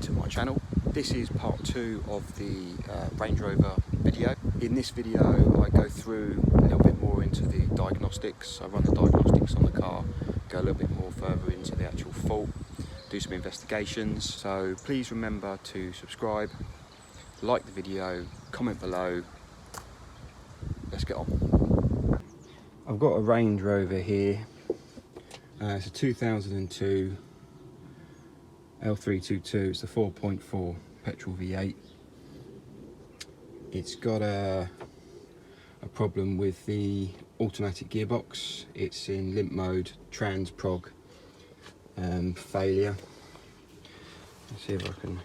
to my channel. This is part 2 of the Range Rover video. In this video I go through a little bit more into the diagnostics. I run the diagnostics on the car, go a little bit more further into the actual fault, do some investigations. So please remember to subscribe, like the video, comment below. Let's get on. I've got a Range Rover here. It's a 2002 l322. It's a 4.4 petrol V8. It's got a problem with the automatic gearbox. It's in limp mode, trans prog failure. Let's see if I can.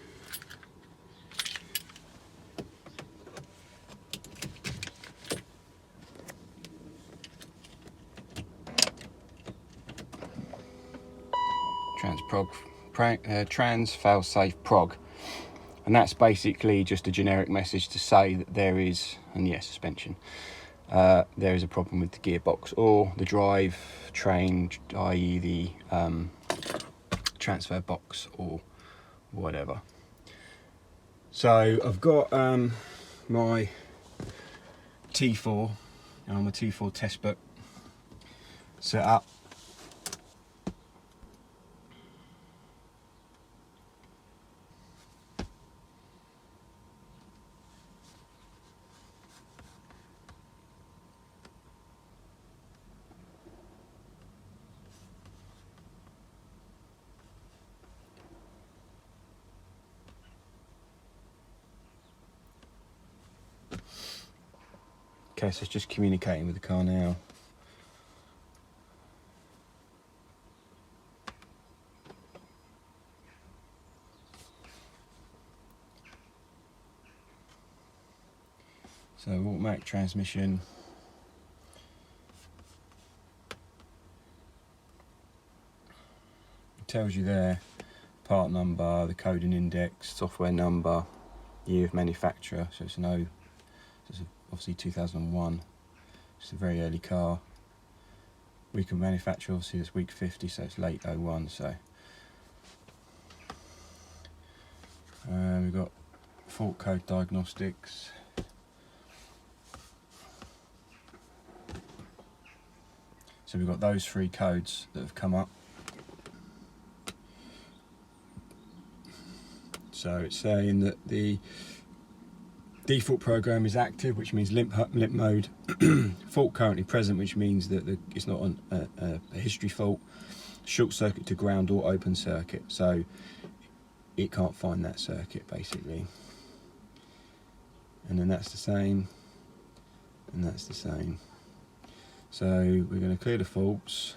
Trans fail-safe prog, and that's basically just a generic message to say that there is, and yes, suspension, there is a problem with the gearbox or the drive train, i.e. the transfer box or whatever. So I've got my T4 and my T4 test book set up. Okay, so it's just communicating with the car now. So automatic transmission. It tells you there, part number, the code and index, software number, year of manufacturer. So it's obviously 2001. It's a very early car. Week of manufacture, obviously it's week 50, so it's late 01. So we've got fault code diagnostics. So we've got those 3 codes that have come up. So it's saying that the default program is active, which means limp mode. Fault currently present, which means that it's not a history fault. Short circuit to ground or open circuit. So it can't find that circuit basically. And then that's the same, and that's the same. So we're going to clear the faults.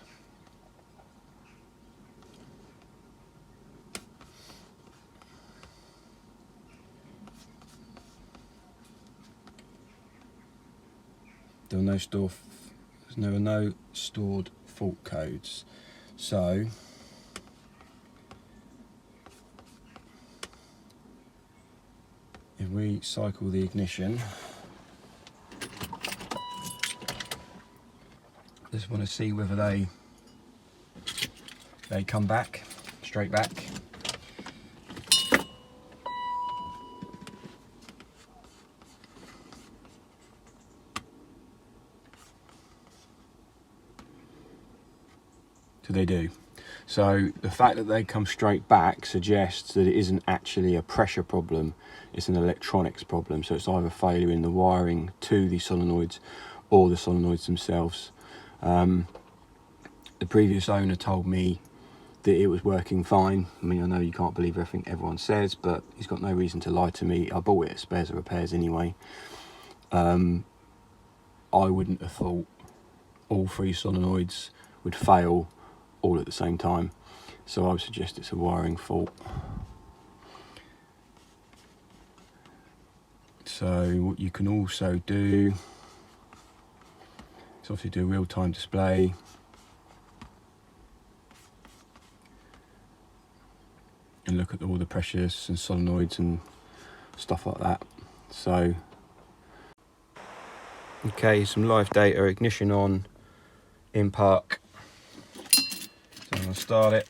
There were no stored fault codes. So if we cycle the ignition, I just want to see whether they come back, straight back. So they do. So the fact that they come straight back suggests that it isn't actually a pressure problem, it's an electronics problem. So it's either failure in the wiring to the solenoids or the solenoids themselves. The previous owner told me that it was working fine. I mean, I know you can't believe everything everyone says, but he's got no reason to lie to me. I bought it at spares and repairs anyway. I wouldn't have thought all 3 solenoids would fail all at the same time, so I would suggest it's a wiring fault. So what you can also do is obviously do a real-time display. And look at all the pressures and solenoids and stuff like that. So okay, some live data, ignition on, in park. So I'm going to start it.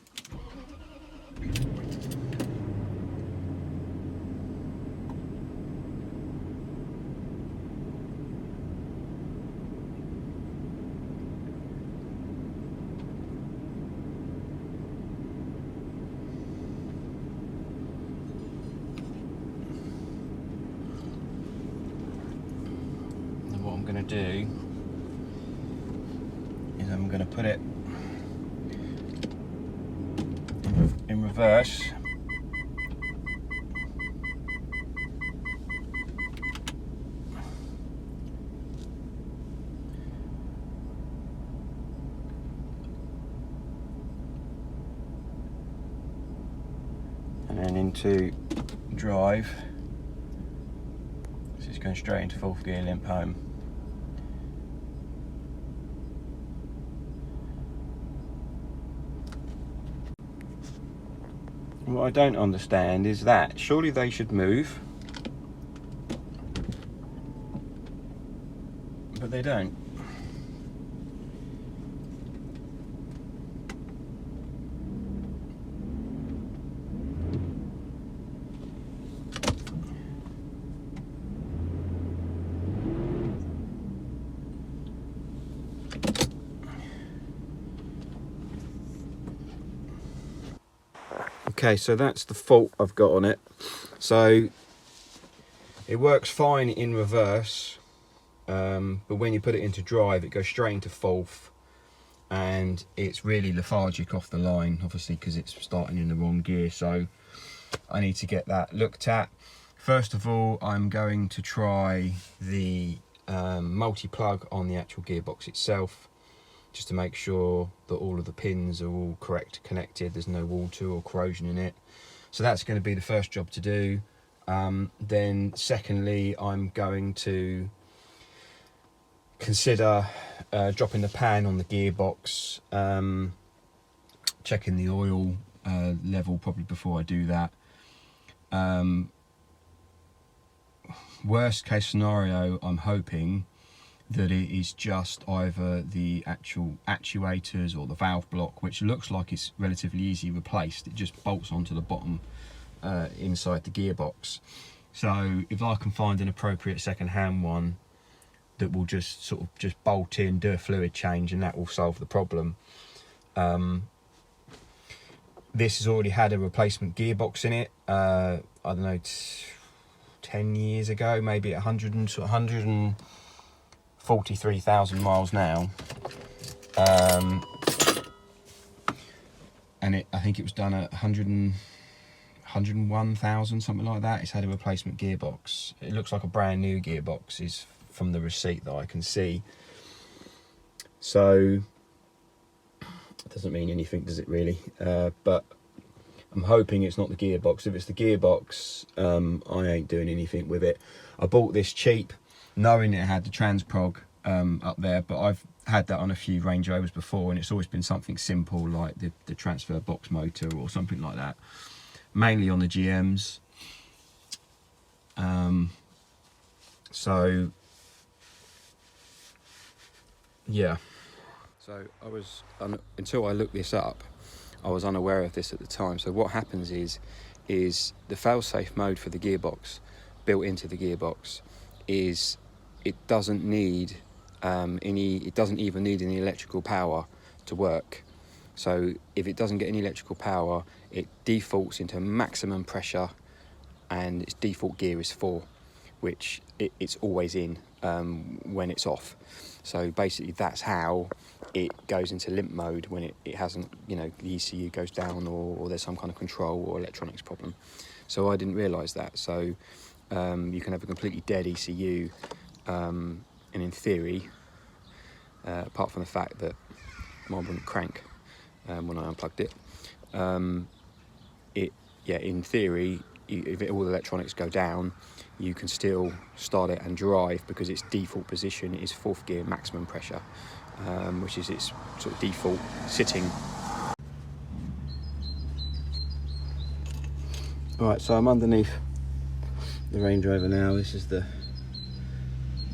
going to do is I'm going to put it in reverse. And then into drive. So it's going straight into 4th gear, limp home. And what I don't understand is that surely they should move, but they don't. Okay, so that's the fault I've got on it. So it works fine in reverse, but when you put it into drive, it goes straight into 4th, and it's really lethargic off the line, obviously because it's starting in the wrong gear. So I need to get that looked at. First of all, I'm going to try the multi-plug on the actual gearbox itself, just to make sure that all of the pins are all correct connected, there's no water or corrosion in it. So that's going to be the first job to do. Then secondly, I'm going to consider dropping the pan on the gearbox, checking the oil level probably before I do that. Worst case scenario, I'm hoping that it is just either the actual actuators or the valve block, which looks like it's relatively easy replaced. It just bolts onto the bottom inside the gearbox. So if I can find an appropriate second-hand one that will just sort of just bolt in, do a fluid change, and that will solve the problem. This has already had a replacement gearbox in it, I don't know, 10 years ago, maybe 143,000 miles now, and I think it was done at 101,000, something like that. It's had a replacement gearbox. It looks like a brand new gearbox is from the receipt that I can see. So it doesn't mean anything, does it really? But I'm hoping it's not the gearbox. If it's the gearbox, I ain't doing anything with it. I bought this cheap, knowing it had the transprog up there, but I've had that on a few Range Rovers before, and it's always been something simple like the transfer box motor or something like that, mainly on the GMs. So yeah, so I was until I looked this up, I was unaware of this at the time. So what happens is the fail-safe mode for the gearbox, built into the gearbox, is it doesn't need it doesn't even need any electrical power to work. So if it doesn't get any electrical power, it defaults into maximum pressure, and its default gear is 4, which it's always in when it's off. So basically that's how it goes into limp mode when it hasn't, you know, the ECU goes down or there's some kind of control or electronics problem. So I didn't realise that. So you can have a completely dead ECU, and in theory, apart from the fact that mine wouldn't crank when I unplugged it, in theory, if all the electronics go down, you can still start it and drive, because its default position is 4th gear maximum pressure, which is its sort of default sitting. Right, so I'm underneath the Range Rover now. This is the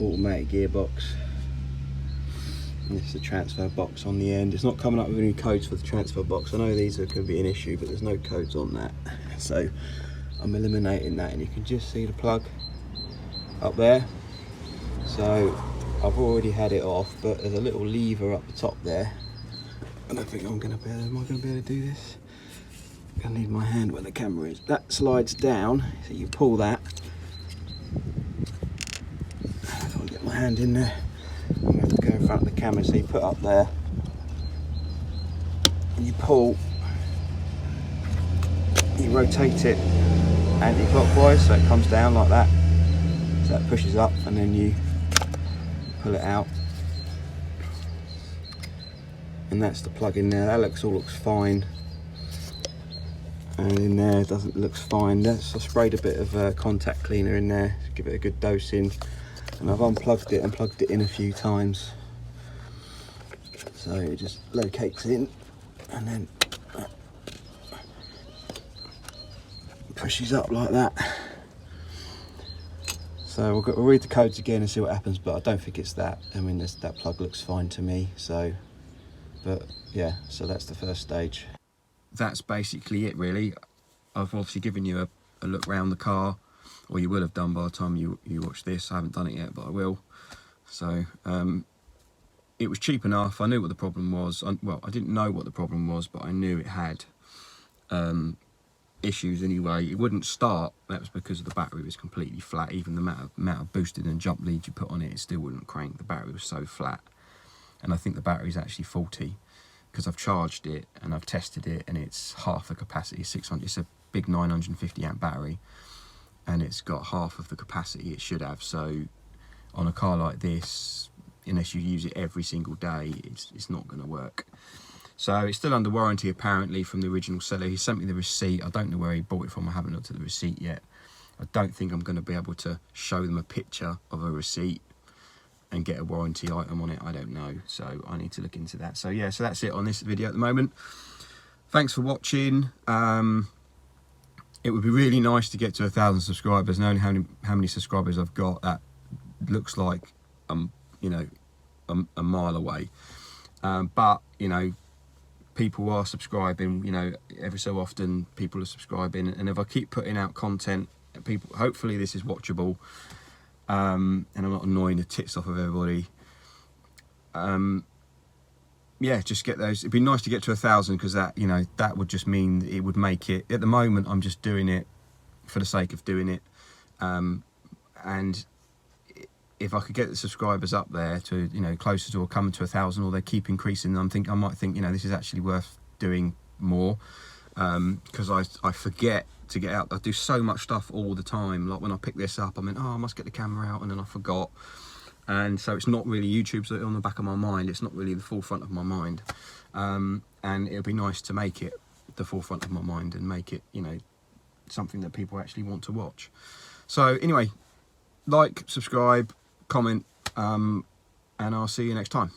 automatic gearbox. And this is the transfer box on the end. It's not coming up with any codes for the transfer box. I know these are going to be an issue, but there's no codes on that. So I'm eliminating that, and you can just see the plug up there. So I've already had it off, but there's a little lever up the top there. I don't think I'm going to be able, am I going to be able to do this? I need my hand where the camera is. That slides down, so you pull that. I don't want to get my hand in there. I'm going to have to go in front of the camera. So you put up there, and you pull, you rotate it anti-clockwise, so it comes down like that. So that pushes up, and then you pull it out, and that's the plug in there. That all looks fine, and in there looks fine. I sprayed a bit of contact cleaner in there to give it a good dosing, and I've unplugged it and plugged it in a few times, so it just locates in, and then pushes up like that. So we'll read the codes again and see what happens, but I don't think it's that. I mean, that plug looks fine to me. So, but yeah, so that's the first stage. That's basically it, really. I've obviously given you a look around the car, or you will have done by the time you watch this. I haven't done it yet, but I will. So it was cheap enough. I knew what the problem was. Well, I didn't know what the problem was, but I knew it had issues anyway. It wouldn't start. That was because the battery was completely flat. Even the amount of boosted and jump leads you put on it, it still wouldn't crank. The battery was so flat. And I think the battery's actually faulty, because I've charged it and I've tested it, and it's half the capacity. 600. It's a big 950 amp battery, and it's got half of the capacity it should have. So on a car like this, unless you use it every single day, it's not going to work. So it's still under warranty apparently from the original seller. He sent me the receipt. I don't know where he bought it from. I haven't looked at the receipt yet. I don't think I'm going to be able to show them a picture of a receipt and get a warranty item on it. I don't know. So I need to look into that. So yeah, so that's it on this video at the moment. Thanks for watching. It would be really nice to get to 1,000 subscribers. Knowing how many subscribers I've got, that looks like you know, a mile away. But you know, people are subscribing, you know, every so often people are subscribing, and if I keep putting out content, people, hopefully this is watchable, and I'm not annoying the tits off of everybody. Yeah, just get those. It'd be nice to get to 1,000, because that, you know, that would just mean it would make it. At the moment, I'm just doing it for the sake of doing it, and if I could get the subscribers up there to, you know, closer to or coming to 1,000, or they keep increasing, I might think, you know, this is actually worth doing more, because I forget to get out. I do so much stuff all the time. Like when I pick this up, I mean, oh, I must get the camera out, and then I forgot. And so it's not really YouTube's on the back of my mind. It's not really the forefront of my mind. And it would be nice to make it the forefront of my mind and make it, you know, something that people actually want to watch. So anyway, like, subscribe, comment, and I'll see you next time.